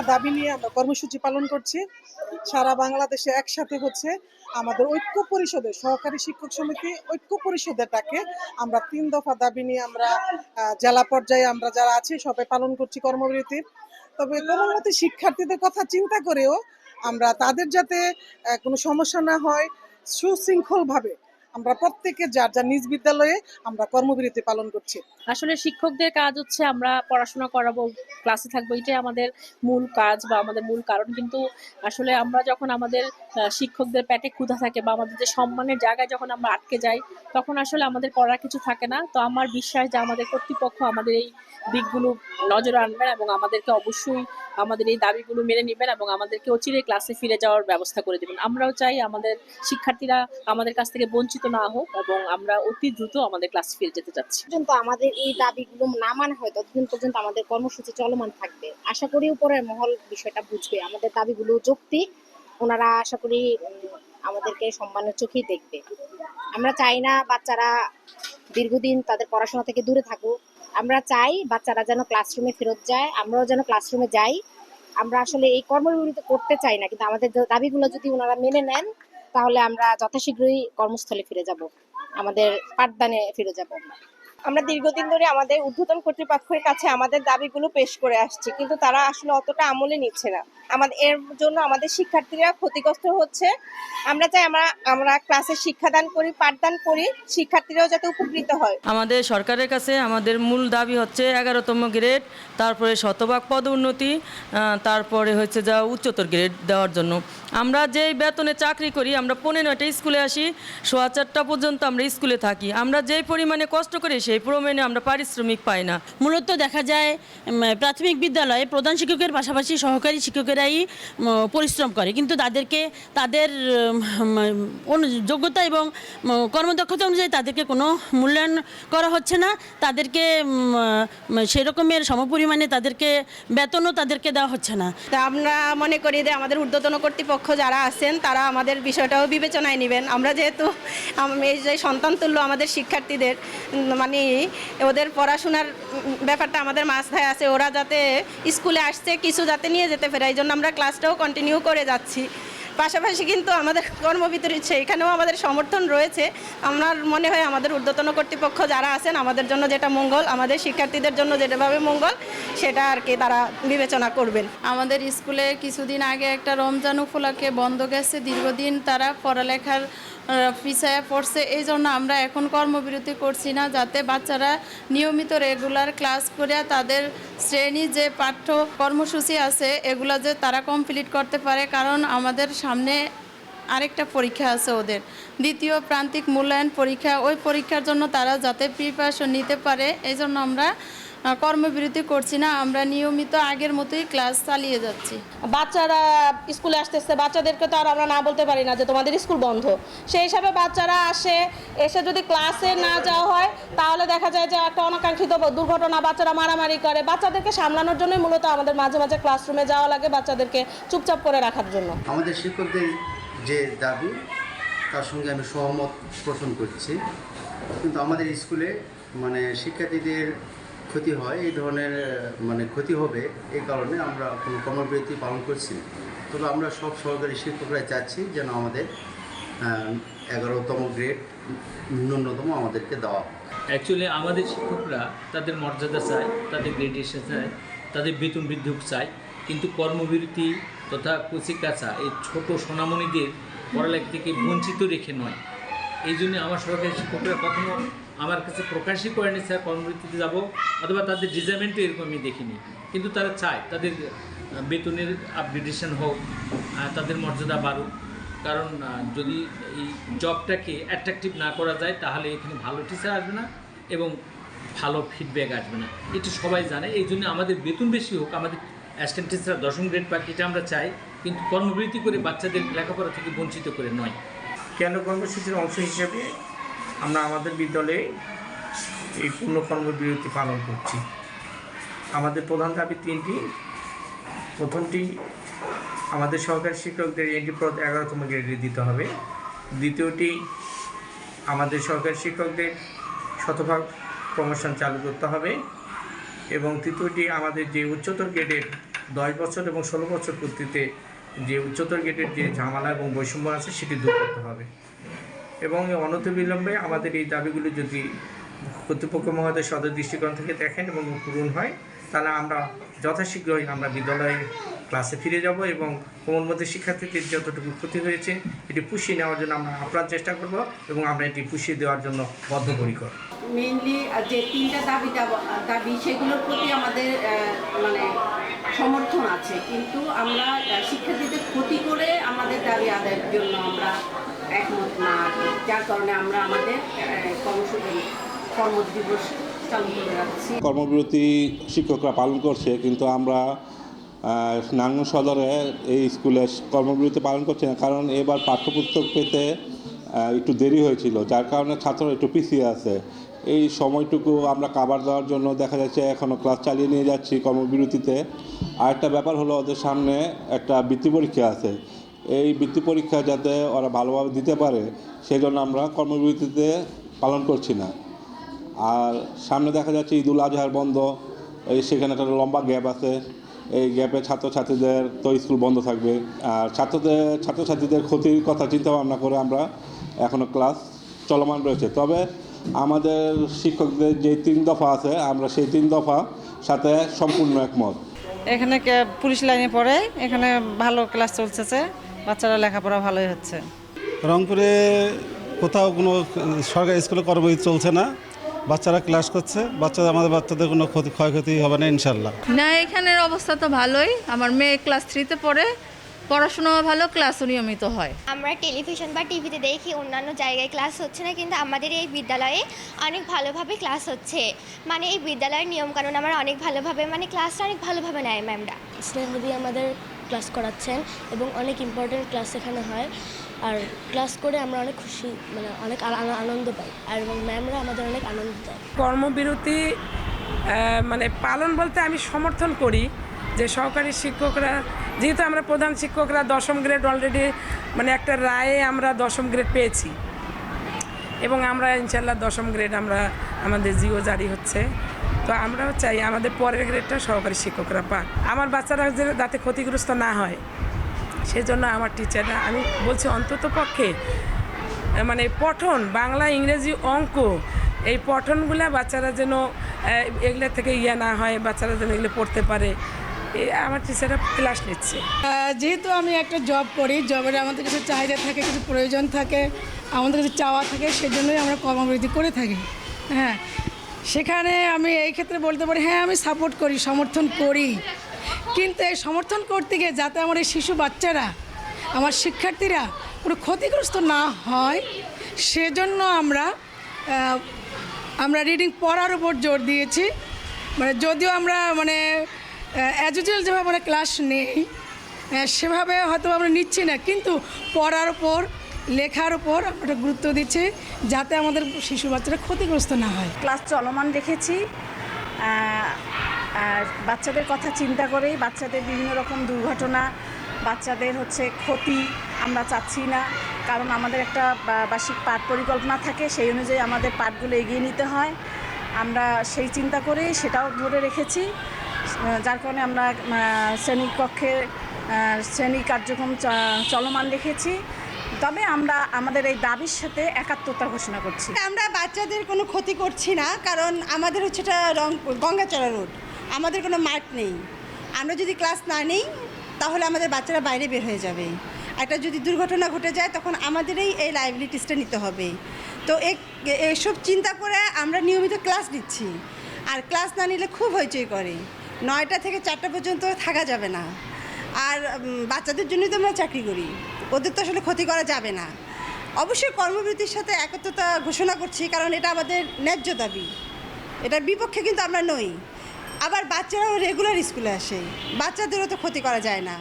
দফা দাবি নিয়ে আমরা কর্মসূচি পালন করছি। সারা বাংলাদেশে একসাথে হচ্ছে আমাদের ঐক্য পরিষদের সহকারী শিক্ষক সমিতি ঐক্য পরিষদের ডাকে আমরা 3 দফা দাবি নিয়ে আমরা জেলা পর্যায়ে আমরা যারা আছি সবাই পালন করছি কর্মবিরতি। তবে কোমলমতি শিক্ষার্থীদের কথা চিন্তা করেও আমরা তাদের যাতে কোনো সমস্যা না হয় সুশৃঙ্খলভাবে আমরা প্রত্যেকে যার যার নিজ বিদ্যালয়ে আমরা কর্মবিরতি পালন করছি। আসলে শিক্ষকদের কাজ হচ্ছে আমরা পড়াশোনা করাবো, ক্লাসে থাকবো, এটাই আমাদের মূল কাজ বা আমাদের মূল কারণ। কিন্তু আসলে আমরা যখন আমাদের শিক্ষকদের পেটে ক্ষুধা থাকে বা আমাদের যে সম্মানের জায়গায় যখন আমরা আটকে যাই, তখন আসলে আমাদের করার কিছু থাকে না। তো আমার বিশ্বাস যে আমাদের কর্তৃপক্ষ আমাদের এই দিকগুলো নজরে আনবেন এবং আমাদেরকে অবশ্যই আমাদের এই দাবিগুলো মেনে নেবেন এবং আমাদেরকে অচিরে ক্লাসে ফিরে যাওয়ার ব্যবস্থা করে দেবেন। আমরাও চাই আমাদের শিক্ষার্থীরা আমাদের কাছ থেকে বঞ্চিত না হোক এবং আমরা অতি দ্রুত আমাদের ক্লাসে ফিরে যেতে চাচ্ছি। পর্যন্ত আমাদের এই দাবিগুলো না মানা হয় ততদিন পর্যন্ত আমাদের কর্মসূচি চলমান থাকবে। আশা করি উপরের মহল বিষয়টা বুঝবে, আমাদের দাবিগুলো যৌক্তিক। ওনারা আশা করি আমাদেরকে সম্মানের চোখেই দেখবে। আমরা চাই না বাচ্চারা দীর্ঘদিন তাদের পড়াশোনা থেকে দূরে থাকুক। আমরা চাই বাচ্চারা যেন ক্লাসরুমে ফেরত যায়, আমরাও যেন ক্লাসরুমে যাই। আমরা আসলে এই কর্মবিরতি করতে চাই না, কিন্তু আমাদের দাবিগুলো যদি ওনারা মেনে নেন তাহলে আমরা যথাশীঘ্রই কর্মস্থলে ফিরে যাব, আমাদের পাঠদানে ফিরে যাব। আমরা দীর্ঘদিন ধরে আমাদের ঊর্ধ্বতন কর্তৃপক্ষের কাছে আমাদের দাবিগুলো পেশ করে আসছি, কিন্তু তারা আসলে অতটা আমলে নিচ্ছে না। আমাদের এর জন্য আমাদের শিক্ষার্থীরা ক্ষতিগ্রস্ত হচ্ছে। আমরা চাই আমরা ক্লাসে শিক্ষাদান করি, পাঠদান করি, শিক্ষার্থীরাও যাতে উপকৃত হয়। আমাদের সরকারের কাছে আমাদের মূল দাবি হচ্ছে 11তম গ্রেড, তারপরে শতভাগ পদোন্নতি, তারপরে হচ্ছে যা উচ্চতর গ্রেড দেওয়ার জন্য। আমরা যেই বেতনে চাকরি করি, আমরা 15টা স্কুলে আসি, 4:30 পর্যন্ত আমরা স্কুলে থাকি। আমরা যেই পরিমাণে কষ্ট করি সেই পরিমাণে আমরা পারিশ্রমিক পাই না। মূলত দেখা যায় প্রাথমিক বিদ্যালয়ে প্রধান শিক্ষকের পাশাপাশি সহকারী শিক্ষকেরাই পরিশ্রম করে, কিন্তু তাদেরকে তাদের যোগ্যতা এবং কর্মদক্ষতা অনুযায়ী তাদেরকে কোনো মূল্যায়ন করা হচ্ছে না। তাদেরকে সেরকমের সমপরিমাণে তাদেরকে বেতনও তাদেরকে দেওয়া হচ্ছে না। তা আমরা মনে করি যে আমাদের ঊর্ধ্বতন কর্তৃপক্ষ যারা আছেন তারা আমাদের বিষয়টাও বিবেচনায় নেবেন। আমরা যেহেতু এই যে সন্তান তুল্য আমাদের শিক্ষার্থীদের, মানে ওদের পড়াশোনার ব্যাপারটা আমাদের মাথায় আছে, ওরা যাতে স্কুলে আসছে কিছু যাতে নিয়ে যেতে পারে, এই জন্য আমরা ক্লাসটাও কন্টিনিউ করে যাচ্ছি। পাশাপাশি কিন্তু আমাদের কর্মবিরতি এখানেও আমাদের সমর্থন রয়েছে। আমার মনে হয় আমাদের ঊর্ধ্বতন কর্তৃপক্ষ যারা আছেন আমাদের জন্য যেটা মঙ্গল, আমাদের শিক্ষার্থীদের জন্য যেটাভাবে মঙ্গল সেটা আর কি তারা বিবেচনা করবেন। আমাদের স্কুলে কিছুদিন আগে একটা রমজান উপলক্ষে বন্ধ গেছে, দীর্ঘদিন তারা পড়ালেখার পিছায়া পড়ছে। এই জন্য আমরা এখন কর্মবিরতি করছি না, যাতে বাচ্চারা নিয়মিত রেগুলার ক্লাস করে তাদের শ্রেণী যে পাঠ্য কর্মসূচি আছে এগুলো যে তারা কমপ্লিট করতে পারে। কারণ আমাদের সামনে আরেকটা পরীক্ষা আছে ওদের, দ্বিতীয় প্রান্তিক মূল্যায়ন পরীক্ষা। ওই পরীক্ষার জন্য তারা যাতে প্রিপারেশন নিতে পারে, এই জন্য আমরা কর্মবিরতি করছি না, আমরা নিয়মিত আগের মতোই ক্লাস চালিয়ে যাচ্ছি। বাচ্চারা স্কুলে আসতেছে, বাচ্চাদেরকে তো আর আমরা না বলতে পারি না যে তোমাদের স্কুল বন্ধ। সেই হিসাবে বাচ্চারা এসে যদি ক্লাসে না যাওয়া হয় তাহলে দেখা যায় যে একটা অনাকাঙ্ক্ষিত দুর্ঘটনা, বাচ্চারা মারামারি করে। বাচ্চাদেরকে সামলানোর জন্যই মূলত আমাদের মাঝে মাঝে ক্লাসরুমে যাওয়া লাগে, বাচ্চাদেরকে চুপচাপ করে রাখার জন্য। আমাদের শিক্ষকদের যে দাবি তার সঙ্গে আমি সহমত পোষণ করছি, কিন্তু আমাদের স্কুলে শিক্ষার্থীদের ক্ষতি হয়, এই ধরনের ক্ষতি হবে, এই কারণে আমরা কোনো কর্মবিরতি পালন করছি। তবে আমরা সব সহকারী শিক্ষকরাই চাচ্ছি যেন আমাদের 11তম গ্রেড ন্যূনতম আমাদেরকে দেওয়া। অ্যাকচুয়ালি আমাদের শিক্ষকরা তাদের মর্যাদা চায়, তাদের গ্রেডেশন চায়, তাদের বেতন বৃদ্ধি চায়, কিন্তু কর্মবিরতি তথা কচিকাঁচা এই ছোট সোনামণিদের পড়ালেখা থেকে বঞ্চিত রেখে নয়। এই জন্য আমার সরকারি শিক্ষকরা কখনো আমার কাছে প্রকাশই করেনি স্যার কর্মবিরতিতে যাব, অথবা তাদের ডিজাইনমেন্টও এরকম আমি দেখিনি। কিন্তু তারা চায় তাদের বেতনের আপগ্রেডেশন হোক, তাদের মর্যাদা বাড়ুক। কারণ যদি এই জবটাকে অ্যাট্রাকটিভ না করা যায় তাহলে এখানে ভালো টিচার আসবে না এবং ভালো ফিডব্যাক আসবে না, এটা সবাই জানে। এই জন্য আমাদের বেতন বেশি হোক, আমাদের অ্যাসিস্ট্যান্ট টিচার 10ম গ্রেড পাক, এটা আমরা চাই, কিন্তু কর্মবিরতি করে বাচ্চাদের লেখাপড়া থেকে বঞ্চিত করে নয়। কেন কর্মসূচির অংশ হিসেবে আমরা আমাদের বিদ্যালয়ে এই পূর্ণ কর্মবিরতি পালন করছি। আমাদের প্রধান দাবি 3টি। প্রথমটি, আমাদের সহকারী শিক্ষকদের এন্ট্রি পদ 11তম গ্রেডে দিতে হবে। দ্বিতীয়টি, আমাদের সহকারী শিক্ষকদের শতভাগ প্রমোশন চালু করতে হবে। এবং তৃতীয়টি, আমাদের যে উচ্চতর গ্রেডের 10 বছর এবং 16 বছর পূর্তিতে যে উচ্চতর গ্রেডের যে ঝামেলা এবং বৈষম্য আছে সেটি দূর করতে হবে এবং অনতিবিলম্বে আমাদের এই দাবিগুলি যদি কর্তৃপক্ষ মহোদয় সদয় দৃষ্টিকোণ থেকে দেখেন এবং পূরণ হয় তাহলে আমরা যথাশীঘ্রই আমরা বিদ্যালয়ে ক্লাসে ফিরে যাব এবং কোমলমতি শিক্ষার্থীদের যতটুকু ক্ষতি হয়েছে এটি পুষিয়ে নেওয়ার জন্য আমরা আপ্রাণ চেষ্টা করব এবং আমরা এটি পুষিয়ে দেওয়ার জন্য বদ্ধপরিকর। মেইনলি যে 3টা দাবি সেগুলোর প্রতি আমাদের মানে সমর্থন আছে, কিন্তু আমরা শিক্ষার্থীদের ক্ষতি করে আমাদের দাবি আদায়ের জন্য আমরা একমত না, যার কারণে আমরা আমাদের কর্মদিবস চালু করে রাখছি। কর্মবিরতি শিক্ষকরা পালন করছে, কিন্তু আমরা নারায়ণগঞ্জ সদরে এই স্কুলে কর্মবিরতি পালন করছি না, কারণ এবার পাঠ্যপুস্তক পেতে একটু দেরি হয়েছিল, যার কারণে ছাত্ররা একটু পিছিয়ে আছে। এই সময়টুকু আমরা কাভার দেওয়ার জন্য দেখা যাচ্ছে এখনও ক্লাস চালিয়ে নিয়ে যাচ্ছি কর্মবিরতিতে। আরেকটা ব্যাপার হলো ওদের সামনে একটা বৃত্তি পরীক্ষা আছে, এই বৃত্তি পরীক্ষা যাতে ওরা ভালোভাবে দিতে পারে সেই জন্য আমরা কর্মবিরতিতে পালন করছি না। আর সামনে দেখা যাচ্ছে ঈদুল আজহার বন্ধ, সেখানে একটা লম্বা গ্যাপ আছে, এই গ্যাপে ছাত্রছাত্রীদের তো স্কুল বন্ধ থাকবে। আর ছাত্রছাত্রীদের ক্ষতির কথা চিন্তা ভাবনা করে আমরা এখনও ক্লাস চলমান রয়েছে। তবে আমাদের শিক্ষকদের যে 3 দফা আছে আমরা সেই 3 দফা সাথে সম্পূর্ণ একমত। এখানে পুলিশ লাইনে পড়ে, এখানে ভালো ক্লাস চলছে, বাচ্চারা লেখাপড়া ভালোই হচ্ছে। রংপুরে কোথাও কোনো সরকারি স্কুলে কর্মবিরতি চলছে না, বাচ্চারা ক্লাস করছে, আমাদের বাচ্চাদের কোনো ক্ষয়ক্ষতি হবে না ইনশাল্লাহ। না, এখানের অবস্থা তো ভালোই। আমার মেয়ে ক্লাস 3-তে পড়ে, পড়াশোনাও ভালো, ক্লাসও নিয়মিত হয়। আমরা টেলিভিশন বা টিভিতে দেখি অন্যান্য জায়গায় ক্লাস হচ্ছে না, কিন্তু আমাদের এই বিদ্যালয়ে অনেক ভালোভাবে ক্লাস হচ্ছে। মানে এই বিদ্যালয়ের নিয়মকানুন আমরা অনেক ভালোভাবে, মানে ক্লাসটা অনেক ভালোভাবে নেয় ম্যামরা। স্নেহ দিয়ে আমাদের ক্লাস করাচ্ছেন এবং অনেক ইম্পর্টেন্ট ক্লাস এখানে হয়। আর ক্লাস করে আমরা অনেক খুশি, মানে অনেক আনন্দ পাই, আর এবং ম্যামরা আমাদের অনেক আনন্দ দেয়। কর্মবিরতি মানে পালন বলতে আমি সমর্থন করি যে সহকারী শিক্ষকরা, যেহেতু আমরা প্রধান শিক্ষকরা 10ম গ্রেড অলরেডি, মানে একটা রায়ে আমরা 10ম গ্রেড পেয়েছি এবং আমরা ইনশাল্লাহ 10ম গ্রেড আমরা আমাদের জিও জারি হচ্ছে। তো আমরাও চাই আমাদের পরের গ্রেডটা সহকারী শিক্ষকরা পাক, আমার বাচ্চারা যাতে ক্ষতিগ্রস্ত না হয় সেজন্য আমার টিচাররা, আমি বলছি অন্তত পক্ষে মানে পঠন, বাংলা, ইংরেজি, অঙ্ক, এই পঠনগুলা বাচ্চারা যেন এগুলো থেকে না হয়, বাচ্চারা যেন এগুলো পড়তে পারে, আমার টিচাররা ক্লাস নিচ্ছে। যেহেতু আমি একটা জব করি, জবের আমাদের কিছু চাহিদা থাকে, কিছু প্রয়োজন থাকে, আমাদের কিছু চাওয়া থাকে, সেজন্যই আমরা কর্মবিরতি করে থাকি। হ্যাঁ, সেখানে আমি এই ক্ষেত্রে বলতে পারি হ্যাঁ আমি সাপোর্ট করি, সমর্থন করি, কিন্তু এই সমর্থন করতে গিয়ে যাতে আমার এই শিশু বাচ্চারা, আমার শিক্ষার্থীরা কোনো ক্ষতিগ্রস্ত না হয় সেজন্য আমরা রিডিং পড়ার উপর জোর দিয়েছি। মানে যদিও আমরা মানে অ্যাজ ইউজুয়াল যেভাবে আমরা ক্লাস নেই সেভাবে হয়তো আমরা নিচ্ছি না, কিন্তু পড়ার উপর, লেখার উপর আমরা গুরুত্ব দিচ্ছি যাতে আমাদের শিশু বাচ্চারা ক্ষতিগ্রস্ত না হয়। ক্লাস চলমান রেখেছি, আর বাচ্চাদের কথা চিন্তা করেই, বাচ্চাদের বিভিন্ন রকম দুর্ঘটনা, বাচ্চাদের ক্ষতি আমরা চাচ্ছি না, কারণ আমাদের একটা বার্ষিক পাঠ পরিকল্পনা থাকে, সেই অনুযায়ী আমাদের পাঠগুলো এগিয়ে নিতে হয়। আমরা সেই চিন্তা করেই সেটাও ধরে রেখেছি, যার কারণে আমরা শ্রেণী কার্যক্রম চলমান রেখেছি। তবে আমরা আমাদের এই দাবির সাথে একাত্মতা ঘোষণা করছি। আমরা বাচ্চাদের কোনো ক্ষতি করছি না, কারণ আমাদের হচ্ছে এটা গঙ্গাচড়া রোড, আমাদের কোনো মাঠ নেই। আমরা যদি ক্লাস না নিই তাহলে আমাদের বাচ্চারা বাইরে বের হয়ে যাবে, একটা যদি দুর্ঘটনা ঘটে যায় তখন আমাদেরই এই লাইবিলিটিসটা নিতে হবে। তো এইসব চিন্তা করে আমরা নিয়মিত ক্লাস নিচ্ছি, আর ক্লাস না নিলে খুব হইচই করে, 9টা থেকে 4টা পর্যন্ত থাকা যাবে না। আর বাচ্চাদের জন্যই তো আমরা চাকরি করি, ওদের তো আসলে ক্ষতি করা যাবে না। অবশ্যই কর্মবিরতির সাথে একত্রতা ঘোষণা করছি, কারণ এটা আমাদের ন্যায্য দাবি, এটার বিপক্ষে কিন্তু আমরা নই। আবার বাচ্চারাও রেগুলার স্কুলে আসে, বাচ্চাদেরও তো ক্ষতি করা যায় না।